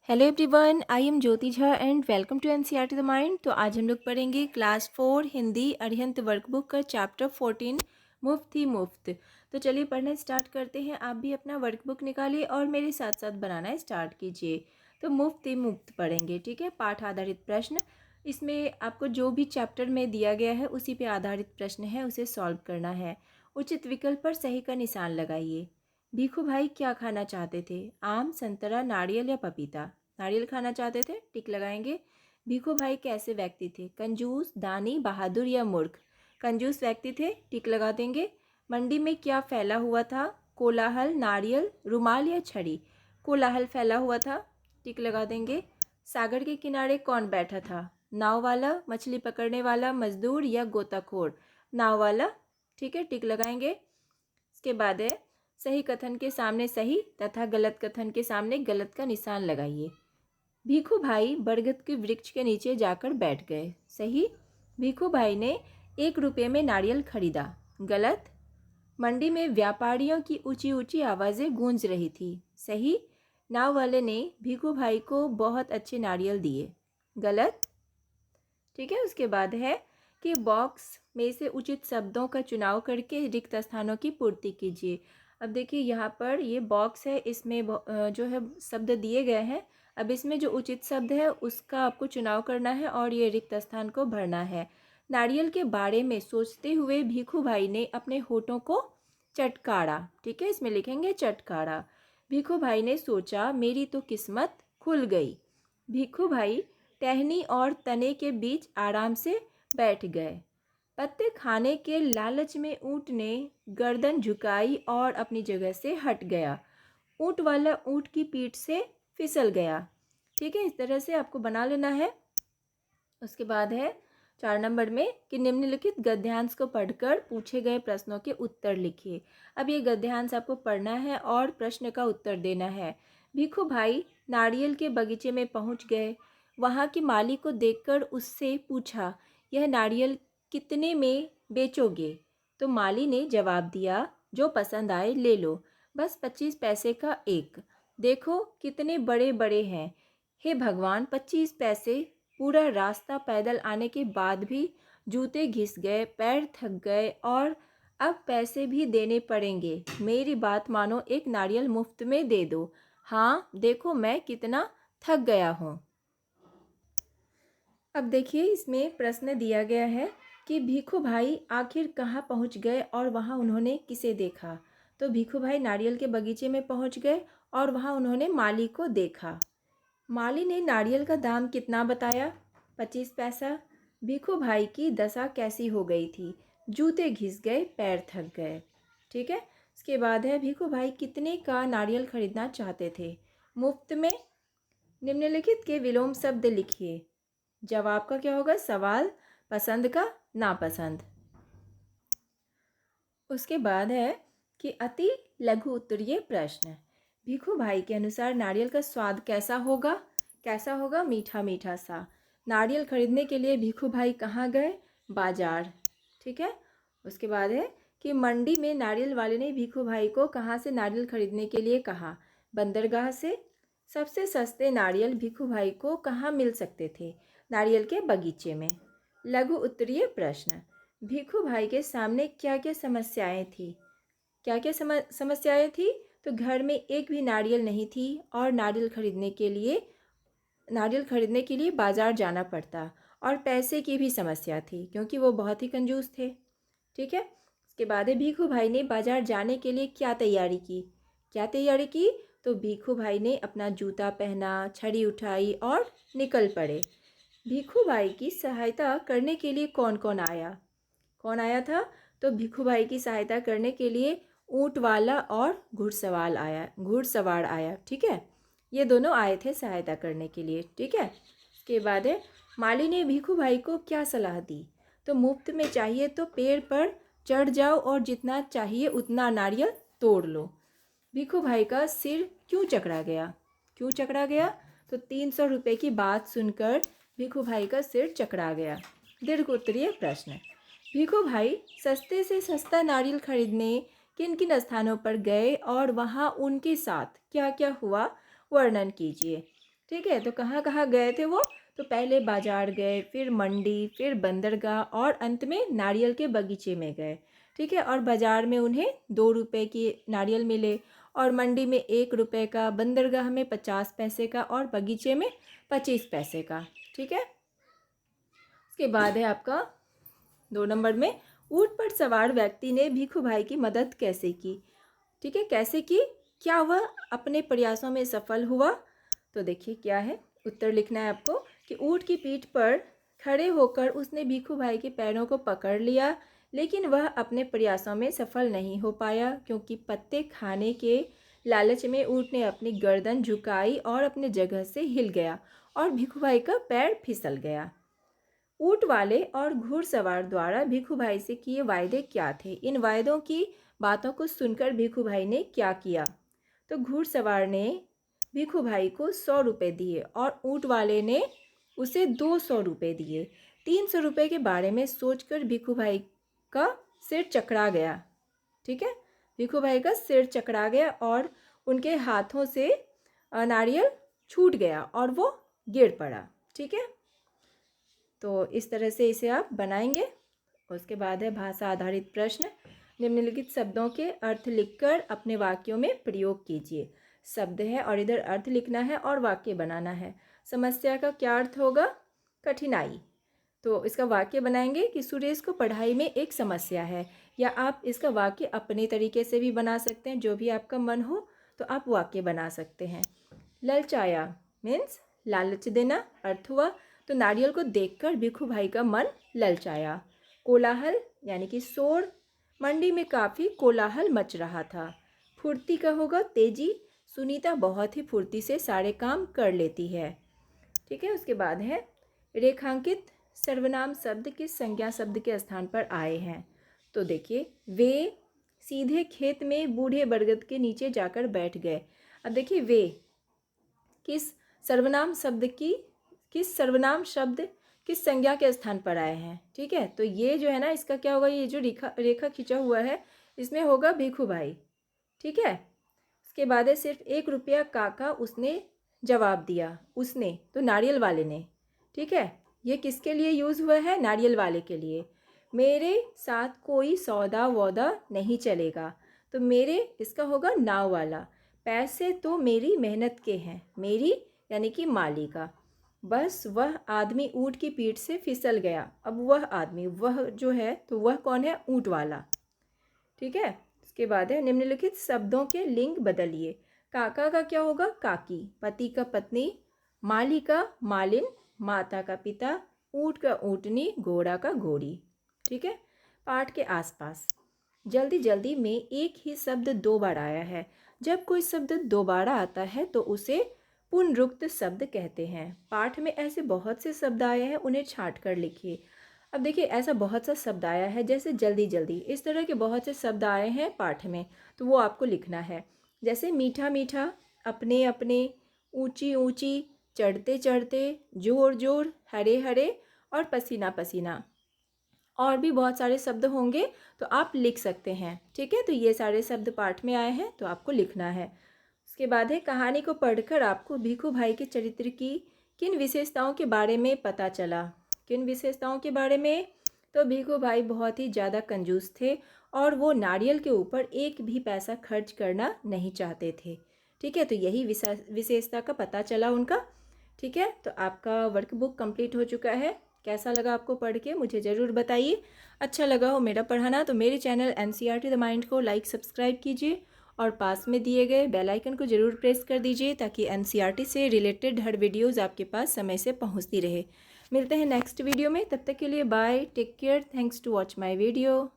Hello everyone, I am Jyoti Jha and welcome to NCERT the mind. तो आज हम लोग पढ़ेंगे क्लास 4 हिंदी अरिहंत वर्कबुक का चैप्टर 14 मुफ्त ही मुफ्त। तो चलिए पढ़ना स्टार्ट करते हैं। आप भी अपना वर्कबुक निकालिए और मेरे साथ साथ बनाना स्टार्ट कीजिए। तो मुफ्त ही मुफ्त पढ़ेंगे, ठीक है। पाठ आधारित प्रश्न, इसमें आपको जो भी चैप्टर में दिया गया है उसी पे आधारित प्रश्न है, उसे सॉल्व करना है। उचित विकल्प पर सही का निशान लगाइए। भीखू भाई क्या खाना चाहते थे? आम, संतरा, नारियल या पपीता? नारियल खाना चाहते थे, टिक लगाएंगे। भीखू भाई कैसे व्यक्ति थे? कंजूस, दानी, बहादुर या मूर्ख? कंजूस व्यक्ति थे, टिक लगा देंगे। मंडी में क्या फैला हुआ था? कोलाहल, नारियल, रुमाल या छड़ी? कोलाहल फैला हुआ था, टिक लगा देंगे। सागर के किनारे कौन बैठा था? नाव वाला, मछली पकड़ने वाला, मजदूर या गोताखोर? नाव वाला, ठीक है, टिक लगाएंगे। इसके बाद है सही कथन के सामने सही तथा गलत कथन के सामने गलत का निशान लगाइए। भीखू भाई बरगद के वृक्ष के नीचे जाकर बैठ गए। सही। भीखू भाई ने 1 रुपये में नारियल खरीदा। गलत। मंडी में व्यापारियों की ऊंची ऊंची आवाज़ें गूंज रही थी। सही। नाव वाले ने भीखू भाई को बहुत अच्छे नारियल दिए। गलत, ठीक है। उसके बाद है कि बॉक्स में से उचित शब्दों का चुनाव करके रिक्त स्थानों की पूर्ति कीजिए। अब देखिए यहाँ पर ये बॉक्स है, इसमें जो है शब्द दिए गए हैं। अब इसमें जो उचित शब्द है उसका आपको चुनाव करना है और ये रिक्त स्थान को भरना है। नारियल के बारे में सोचते हुए भीखू भाई ने अपने होठों को चटकारा, ठीक है, इसमें लिखेंगे चटकारा। भीखू भाई ने सोचा मेरी तो किस्मत खुल गई। भीखू भाई टहनी और तने के बीच आराम से बैठ गए। पत्ते खाने के लालच में ऊँट ने गर्दन झुकाई और अपनी जगह से हट गया। ऊँट वाला ऊँट की पीठ से फिसल गया। ठीक है, इस तरह से आपको बना लेना है। उसके बाद है 4 नंबर में कि निम्नलिखित गद्यांश को पढ़कर पूछे गए प्रश्नों के उत्तर लिखिए। अब ये गद्यांश आपको पढ़ना है और प्रश्न का उत्तर देना है। भीखू भाई नारियल के बगीचे में पहुंच गए। वहां की माली को देखकर उससे पूछा, यह नारियल कितने में बेचोगे? तो माली ने जवाब दिया, जो पसंद आए ले लो, बस 25 पैसे का एक। देखो कितने बड़े बड़े हैं। हे भगवान, 25 पैसे। पूरा रास्ता पैदल आने के बाद भी जूते घिस गए, पैर थक गए और अब पैसे भी देने पड़ेंगे। मेरी बात मानो, एक नारियल मुफ्त में दे दो। हाँ देखो मैं कितना थक गया हूँ। अब देखिए इसमें प्रश्न दिया गया है कि भीखू भाई आखिर कहाँ पहुँच गए और वहाँ उन्होंने किसे देखा। तो भीखू भाई नारियल के बगीचे में पहुँच गए और वहाँ उन्होंने माली को देखा। माली ने नारियल का दाम कितना बताया? 25 पैसा। भीखू भाई की दशा कैसी हो गई थी? जूते घिस गए, पैर थक गए। ठीक है। इसके बाद है भीखू भाई कितने का नारियल खरीदना चाहते थे? मुफ्त में। निम्नलिखित के विलोम शब्द लिखिए। जवाब का क्या होगा? सवाल, पसंद का नापसंद। उसके बाद है कि अति लघु उत्तरीय प्रश्न। भीखू भाई के अनुसार नारियल का स्वाद कैसा होगा? कैसा होगा? मीठा मीठा सा। नारियल खरीदने के लिए भीखू भाई कहाँ गए? बाजार। ठीक है। उसके बाद है कि मंडी में नारियल वाले ने भीखू भाई को कहाँ से नारियल खरीदने के लिए कहा? बंदरगाह से। सबसे सस्ते नारियल भीखू भाई को कहाँ मिल सकते थे? नारियल के बगीचे में। लघु उत्तरीय प्रश्न। भीखू भाई के सामने क्या क्या समस्याएं थी? क्या क्या समस्याएं थी? तो घर में एक भी नारियल नहीं थी और नारियल खरीदने के लिए बाजार जाना पड़ता और पैसे की भी समस्या थी क्योंकि वो बहुत ही कंजूस थे। ठीक है। इसके बाद भीखू भाई ने बाजार जाने के लिए क्या तैयारी की? क्या तैयारी की? तो भीखू भाई ने अपना जूता पहना, छड़ी उठाई और निकल पड़े। भीखू भाई की सहायता करने के लिए कौन कौन आया? कौन आया था? तो भीखू भाई की सहायता करने के लिए ऊंट वाला और घुड़सवार आया। ठीक है, ये दोनों आए थे सहायता करने के लिए। ठीक है। इसके बाद है माली ने भीखू भाई को क्या सलाह दी? तो मुफ्त में चाहिए तो पेड़ पर चढ़ जाओ और जितना चाहिए उतना नारियल तोड़ लो। भीखू भाई का सिर क्यों चकरा गया? क्यों चकरा गया? तो 300 रुपये की बात सुनकर भीखू भाई का सिर चकरा गया। दीर्घ उत्तरीय प्रश्न। भीखू भाई सस्ते से सस्ता नारियल खरीदने किन किन स्थानों पर गए और वहाँ उनके साथ क्या क्या हुआ, वर्णन कीजिए। ठीक है। तो कहाँ कहाँ गए थे वो? तो पहले बाजार गए, फिर मंडी, फिर बंदरगाह और अंत में नारियल के बगीचे में गए। ठीक है। और बाजार में उन्हें 2 रुपए की नारियल मिले, और मंडी में 1 रुपए का, बंदरगाह में 50 पैसे का और बगीचे में 25 पैसे का। ठीक है। उसके बाद है आपका 2 नंबर में, ऊँट पर सवार व्यक्ति ने भिखू भाई की मदद कैसे की? ठीक है, कैसे की? क्या वह अपने प्रयासों में सफल हुआ? तो देखिए क्या है, उत्तर लिखना है आपको कि ऊँट की पीठ पर खड़े होकर उसने भिखू भाई के पैरों को पकड़ लिया, लेकिन वह अपने प्रयासों में सफल नहीं हो पाया, क्योंकि पत्ते खाने के लालच में ऊँट ने अपनी गर्दन झुकाई और अपने जगह से हिल गया और भिखू भाई का पैर फिसल गया। ऊँट वाले और घुड़सवार द्वारा भिखू भाई से किए वायदे क्या थे? इन वायदों की बातों को सुनकर भिखू भाई ने क्या किया? तो घुड़सवार ने भिखू भाई को 100 रुपये दिए और ऊँट वाले ने उसे 200 रुपये दिए। 300 रुपये के बारे में सोचकर भिखू भाई का सिर चकरा गया। ठीक है, भिखू भाई का सिर चकरा गया और उनके हाथों से नारियल छूट गया और वो गिर पड़ा। ठीक है, तो इस तरह से इसे आप बनाएंगे। उसके बाद है भाषा आधारित प्रश्न। निम्नलिखित शब्दों के अर्थ लिखकर अपने वाक्यों में प्रयोग कीजिए। शब्द है और इधर अर्थ लिखना है और वाक्य बनाना है। समस्या का क्या अर्थ होगा? कठिनाई। तो इसका वाक्य बनाएंगे कि सुरेश को पढ़ाई में एक समस्या है, या आप इसका वाक्य अपने तरीके से भी बना सकते हैं, जो भी आपका मन हो तो आप वाक्य बना सकते हैं। ललचाया मीन्स लालच देना, अर्थ हुआ तो नारियल को देखकर भिखू भाई का मन ललचाया। कोलाहल यानी कि शोर, मंडी में काफ़ी कोलाहल मच रहा था। फुर्ती का होगा तेजी, सुनीता बहुत ही फुर्ती से सारे काम कर लेती है। ठीक है, उसके बाद है रेखांकित सर्वनाम शब्द किस संज्ञा शब्द के स्थान पर आए हैं? तो देखिए, वे सीधे खेत में बूढ़े बरगद के नीचे जाकर बैठ गए। अब देखिए, वे किस सर्वनाम शब्द किस संज्ञा के स्थान पर आए हैं? ठीक है, तो ये जो है ना, इसका क्या होगा? ये जो रेखा खींचा हुआ है इसमें होगा भिखू भाई। ठीक है, उसके बाद है सिर्फ 1 रुपया काका, उसने जवाब दिया। उसने तो नारियल वाले ने। ठीक है, ये किसके लिए यूज़ हुआ है? नारियल वाले के लिए। मेरे साथ कोई सौदा वौदा नहीं चलेगा, तो मेरे इसका होगा नाव वाला। पैसे तो मेरी मेहनत के हैं, मेरी यानी कि माली का। बस वह आदमी ऊँट की पीठ से फिसल गया। अब वह आदमी, वह जो है तो वह कौन है? ऊँट वाला। ठीक है, उसके बाद है निम्नलिखित शब्दों के लिंग बदलिए। काका का क्या होगा? काकी, पति का पत्नी, माली का मालिन, माता का पिता, ऊँट का ऊँटनी, घोड़ा का घोड़ी। ठीक है, पाठ के आसपास। जल्दी जल्दी में एक ही शब्द 2 बार आया है। जब कोई शब्द दोबारा आता है तो उसे पुनरुक्त शब्द कहते हैं। पाठ में ऐसे बहुत से शब्द आए हैं, उन्हें छांट कर लिखिए। अब देखिए, ऐसा बहुत सा शब्द आया है, जैसे जल्दी जल्दी, इस तरह के बहुत से शब्द आए हैं पाठ में, तो वो आपको लिखना है। जैसे मीठा मीठा, अपने अपने, ऊंची ऊंची, चढ़ते चढ़ते, जोर जोर, हरे हरे और पसीना पसीना। और भी बहुत सारे शब्द होंगे तो आप लिख सकते हैं। ठीक है, तो ये सारे शब्द पाठ में आए हैं तो आपको लिखना है। उसके बाद है कहानी को पढ़कर आपको भिखू भाई के चरित्र की किन विशेषताओं के बारे में पता चला? किन विशेषताओं के बारे में? तो भिखू भाई बहुत ही ज़्यादा कंजूस थे और वो नारियल के ऊपर एक भी पैसा खर्च करना नहीं चाहते थे। ठीक है, तो यही विशेषता का पता चला उनका। ठीक है, तो आपका वर्कबुक कंप्लीट हो चुका है। कैसा लगा आपको पढ़ के मुझे ज़रूर बताइए। अच्छा लगा हो मेरा पढ़ाना तो मेरे चैनल NCERT द माइंड को लाइक सब्सक्राइब कीजिए और पास में दिए गए बेल आइकन को ज़रूर प्रेस कर दीजिए, ताकि NCERT से रिलेटेड हर वीडियोज़ आपके पास समय से पहुंचती रहे। मिलते हैं नेक्स्ट वीडियो में, तब तक के लिए bye, take care, thanks to watch my video.